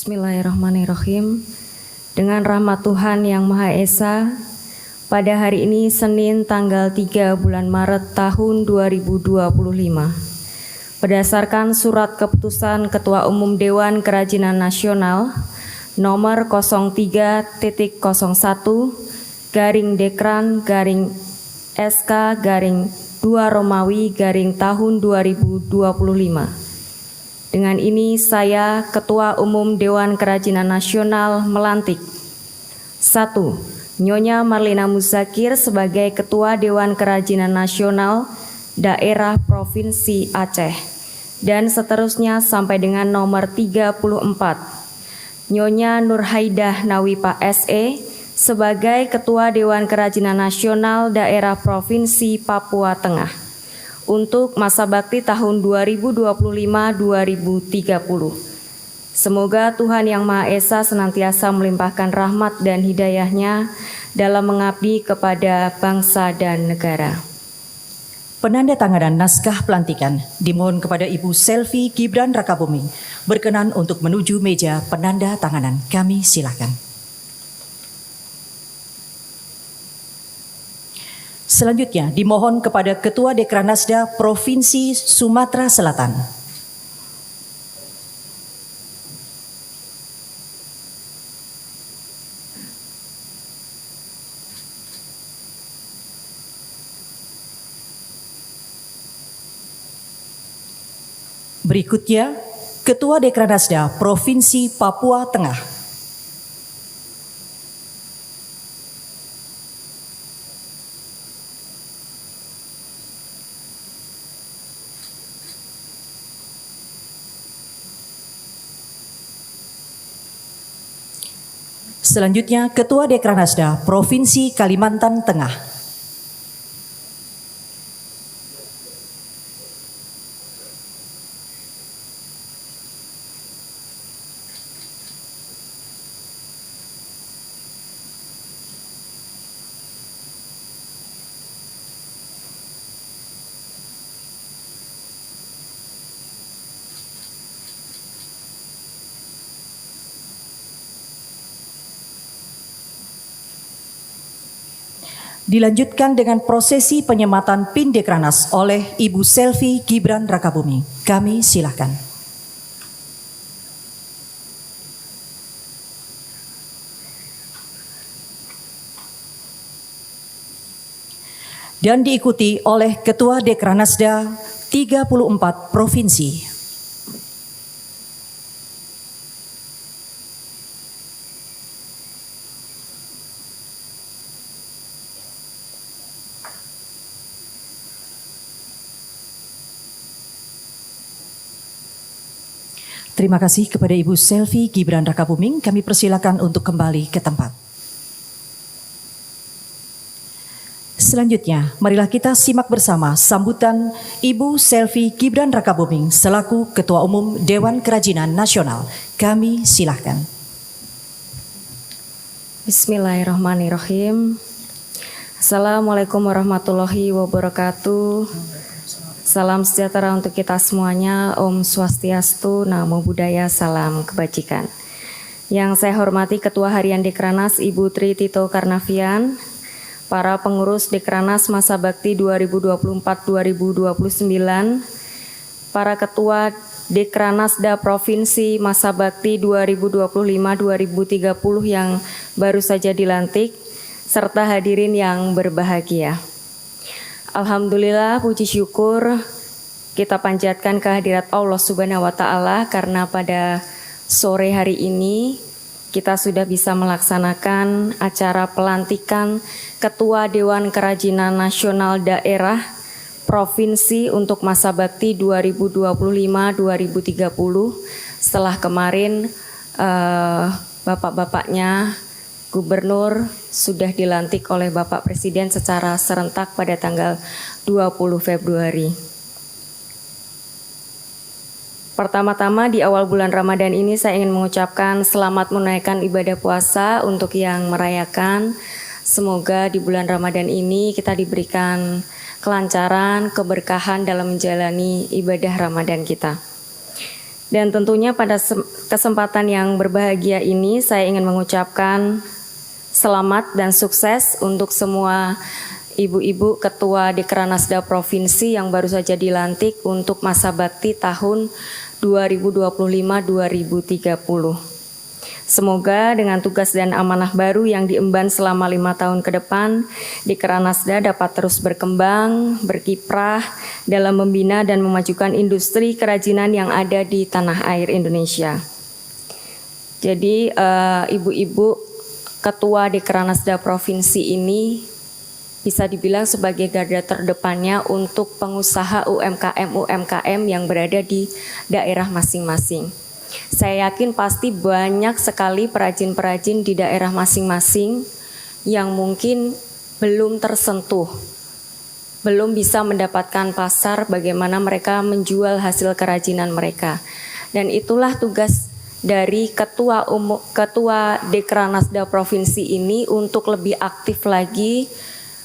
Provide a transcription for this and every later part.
Bismillahirrahmanirrahim. Dengan rahmat Tuhan Yang Maha Esa, pada hari ini Senin tanggal 3 bulan Maret tahun 2025, berdasarkan surat keputusan Ketua Umum Dewan Kerajinan Nasional nomor 03.01-Dekran-SK-2 Romawi-tahun 2025. Dengan ini saya, Ketua Umum Dewan Kerajinan Nasional, melantik 1. Nyonya Marlina Muzakir sebagai Ketua Dewan Kerajinan Nasional Daerah Provinsi Aceh, dan seterusnya sampai dengan nomor 34. Nyonya Nurhaidah Nawipa SE sebagai Ketua Dewan Kerajinan Nasional Daerah Provinsi Papua Tengah untuk masa bakti tahun 2025-2030. Semoga Tuhan Yang Maha Esa senantiasa melimpahkan rahmat dan hidayah-Nya dalam mengabdi kepada bangsa dan negara. Penandatanganan naskah pelantikan dimohon kepada Ibu Selvi Gibran Rakabuming berkenan untuk menuju meja penanda tanganan. Kami silakan. Selanjutnya dimohon kepada Ketua Dekranasda Provinsi Sumatera Selatan. Berikutnya, Ketua Dekranasda Provinsi Papua Tengah. Selanjutnya, Ketua Dekranasda Provinsi Kalimantan Tengah. Dilanjutkan dengan prosesi penyematan PIN Dekranas oleh Ibu Selvi Gibran Rakabuming. Kami silakan. Dan diikuti oleh Ketua Dekranasda 34 Provinsi. Terima kasih kepada Ibu Selvi Gibran Rakabuming. Kami persilakan untuk kembali ke tempat. Selanjutnya, marilah kita simak bersama sambutan Ibu Selvi Gibran Rakabuming selaku Ketua Umum Dewan Kerajinan Nasional. Kami silakan. Bismillahirrahmanirrahim. Assalamualaikum warahmatullahi wabarakatuh. Salam sejahtera untuk kita semuanya. Om Swastiastu, Namo Buddhaya, salam kebajikan. Yang saya hormati Ketua Harian Dekranas Ibu Tri Tito Karnavian, para pengurus Dekranas Masa Bakti 2024-2029, para Ketua Dekranasda Provinsi Masa Bakti 2025-2030 yang baru saja dilantik, serta hadirin yang berbahagia. Alhamdulillah, puji syukur kita panjatkan kehadirat Allah Subhanahu wa Ta'ala karena pada sore hari ini kita sudah bisa melaksanakan acara pelantikan Ketua Dewan Kerajinan Nasional Daerah Provinsi untuk masa bakti 2025-2030 setelah kemarin bapak-bapaknya Gubernur sudah dilantik oleh Bapak Presiden secara serentak pada tanggal 20 Februari. Pertama-tama di awal bulan Ramadan ini saya ingin mengucapkan selamat menunaikan ibadah puasa untuk yang merayakan. Semoga di bulan Ramadan ini kita diberikan kelancaran, keberkahan dalam menjalani ibadah Ramadan kita. Dan tentunya pada kesempatan yang berbahagia ini saya ingin mengucapkan selamat dan sukses untuk semua ibu-ibu ketua Dekranasda Provinsi yang baru saja dilantik untuk masa bakti tahun 2025-2030. Semoga dengan tugas dan amanah baru yang diemban selama 5 tahun ke depan, Dekranasda dapat terus berkembang, berkiprah dalam membina dan memajukan industri kerajinan yang ada di tanah air Indonesia. Jadi ibu-ibu ketua Dekranasda Provinsi ini bisa dibilang sebagai garda terdepannya untuk pengusaha UMKM yang berada di daerah masing-masing. Saya yakin pasti banyak sekali perajin-perajin di daerah masing-masing yang mungkin belum tersentuh, belum bisa mendapatkan pasar bagaimana mereka menjual hasil kerajinan mereka. Dan itulah tugas dari ketua Dekranasda Provinsi ini untuk lebih aktif lagi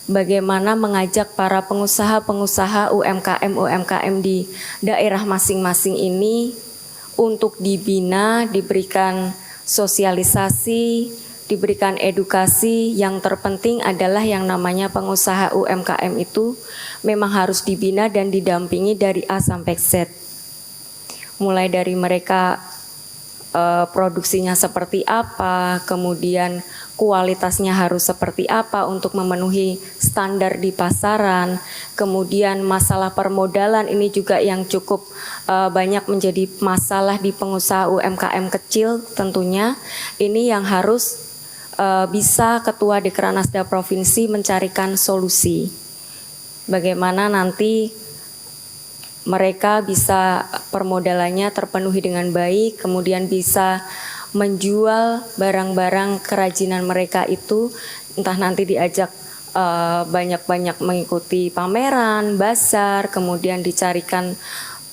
bagaimana mengajak para pengusaha-pengusaha UMKM di daerah masing-masing ini untuk dibina, diberikan sosialisasi, diberikan edukasi. Yang terpenting adalah yang namanya pengusaha UMKM itu memang harus dibina dan didampingi dari A sampai Z. Mulai dari mereka produksinya seperti apa, kemudian kualitasnya harus seperti apa untuk memenuhi standar di pasaran. Kemudian masalah permodalan ini juga yang cukup banyak menjadi masalah di pengusaha UMKM kecil tentunya. Ini yang harus bisa Ketua Dekranasda Provinsi mencarikan solusi. Bagaimana nanti mereka bisa permodalannya terpenuhi dengan baik, kemudian bisa menjual barang-barang kerajinan mereka itu, entah nanti diajak banyak-banyak mengikuti pameran, bazar, kemudian dicarikan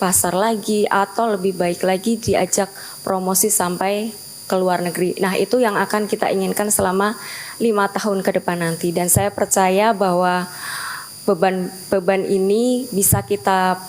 pasar lagi, atau lebih baik lagi diajak promosi sampai ke luar negeri. Nah, itu yang akan kita inginkan selama 5 tahun ke depan nanti. Dan saya percaya bahwa beban ini bisa kita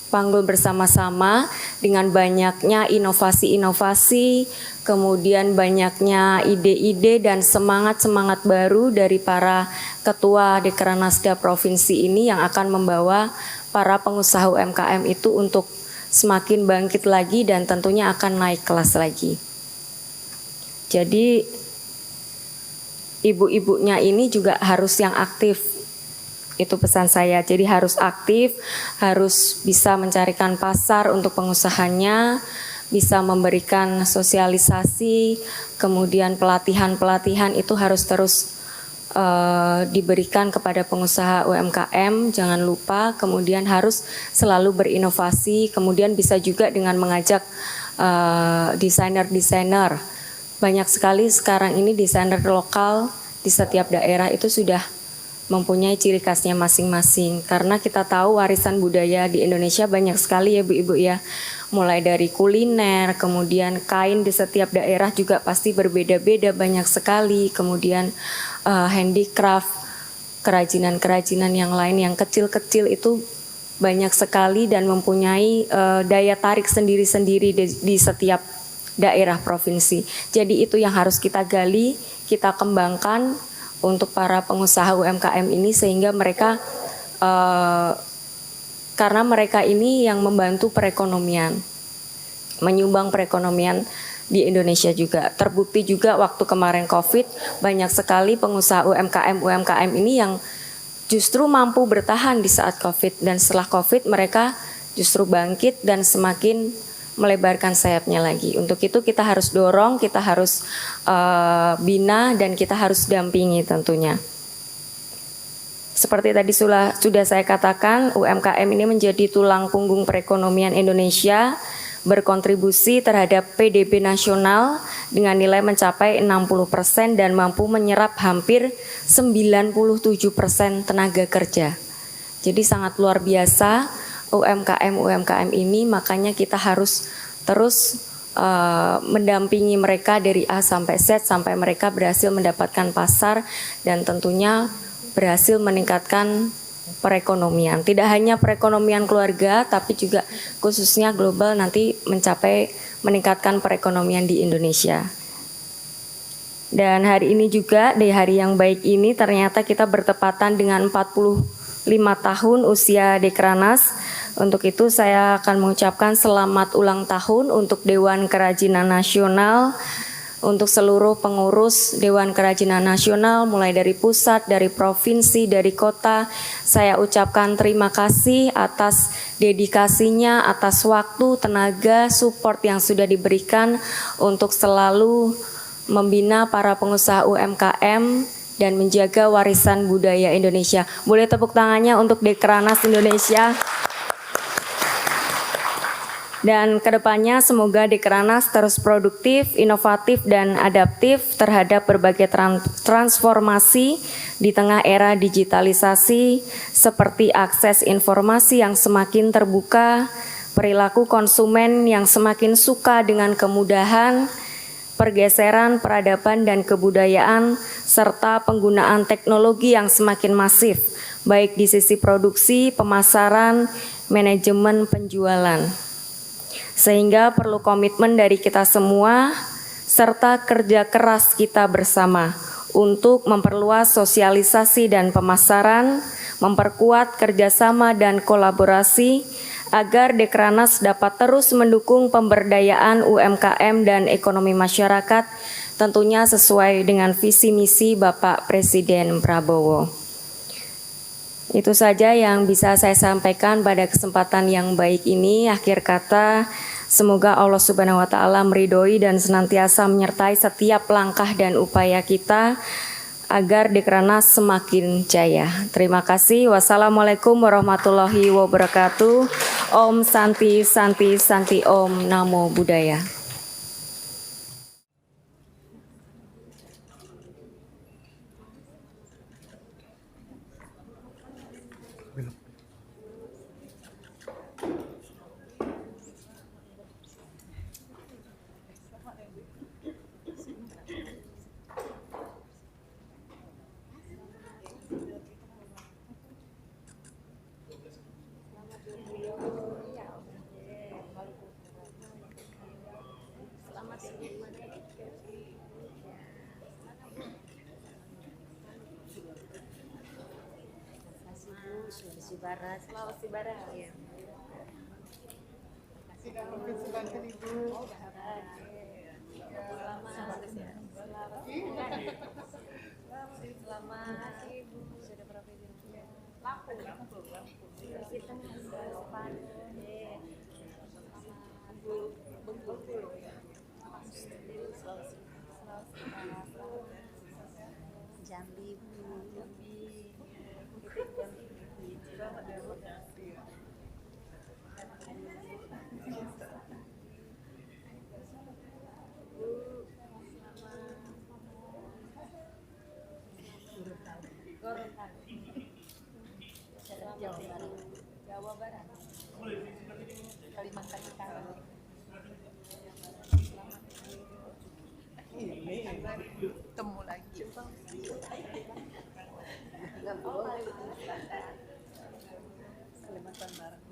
panggul bersama-sama dengan banyaknya inovasi-inovasi, kemudian banyaknya ide-ide dan semangat-semangat baru dari para ketua Dekranasda Provinsi ini yang akan membawa para pengusaha UMKM itu untuk semakin bangkit lagi dan tentunya akan naik kelas lagi. Jadi ibu-ibunya ini juga harus yang aktif. Itu pesan saya, jadi harus aktif, harus bisa mencarikan pasar untuk pengusahanya, bisa memberikan sosialisasi, kemudian pelatihan-pelatihan itu harus terus diberikan kepada pengusaha UMKM, jangan lupa, kemudian harus selalu berinovasi, kemudian bisa juga dengan mengajak desainer-desainer. Banyak sekali sekarang ini desainer lokal di setiap daerah itu sudah mempunyai ciri khasnya masing-masing, karena kita tahu warisan budaya di Indonesia banyak sekali ya Bu-Ibu ya, mulai dari kuliner, kemudian kain di setiap daerah juga pasti berbeda-beda banyak sekali, kemudian handicraft, kerajinan-kerajinan yang lain yang kecil-kecil itu banyak sekali dan mempunyai daya tarik sendiri-sendiri di setiap daerah provinsi. Jadi itu yang harus kita gali, kita kembangkan untuk para pengusaha UMKM ini sehingga mereka karena mereka ini yang membantu perekonomian, menyumbang perekonomian di Indonesia juga. Terbukti juga waktu kemarin COVID banyak sekali pengusaha UMKM ini yang justru mampu bertahan di saat COVID, dan setelah COVID mereka justru bangkit dan semakin melebarkan sayapnya lagi. Untuk itu kita harus dorong, kita harus bina, dan kita harus dampingi tentunya. Seperti tadi sudah saya katakan, UMKM ini menjadi tulang punggung perekonomian Indonesia, berkontribusi terhadap PDB nasional dengan nilai mencapai 60% dan mampu menyerap hampir 97% tenaga kerja. Jadi sangat luar biasa UMKM ini, makanya kita harus terus mendampingi mereka dari A sampai Z sampai mereka berhasil mendapatkan pasar dan tentunya berhasil meningkatkan perekonomian. Tidak hanya perekonomian keluarga, tapi juga khususnya global nanti meningkatkan perekonomian di Indonesia. Dan hari ini juga, di hari yang baik ini ternyata kita bertepatan dengan 45 tahun usia Dekranas. Untuk itu saya akan mengucapkan selamat ulang tahun untuk Dewan Kerajinan Nasional, untuk seluruh pengurus Dewan Kerajinan Nasional, mulai dari pusat, dari provinsi, dari kota. Saya ucapkan terima kasih atas dedikasinya, atas waktu, tenaga, support yang sudah diberikan untuk selalu membina para pengusaha UMKM dan menjaga warisan budaya Indonesia. Boleh tepuk tangannya untuk Dekranas Indonesia. Dan kedepannya semoga Dekranas terus produktif, inovatif, dan adaptif terhadap berbagai transformasi di tengah era digitalisasi seperti akses informasi yang semakin terbuka, perilaku konsumen yang semakin suka dengan kemudahan, pergeseran peradaban dan kebudayaan, serta penggunaan teknologi yang semakin masif, baik di sisi produksi, pemasaran, manajemen penjualan. Sehingga perlu komitmen dari kita semua, serta kerja keras kita bersama untuk memperluas sosialisasi dan pemasaran, memperkuat kerjasama dan kolaborasi, agar Dekranas dapat terus mendukung pemberdayaan UMKM dan ekonomi masyarakat, tentunya sesuai dengan visi misi Bapak Presiden Prabowo. Itu saja yang bisa saya sampaikan pada kesempatan yang baik ini. Akhir kata, semoga Allah Subhanahu wa Ta'ala meridhoi dan senantiasa menyertai setiap langkah dan upaya kita agar Dekranas semakin jaya. Terima kasih. Wassalamualaikum warahmatullahi wabarakatuh. Om Santi Santi Santi Om Namo Buddhaya. Sulawesi Barat. Sulawesi Barat. Ya. Jambi, Jawa Barat. Kalimantan Utara. Temu lagi. Kalimantan Barat.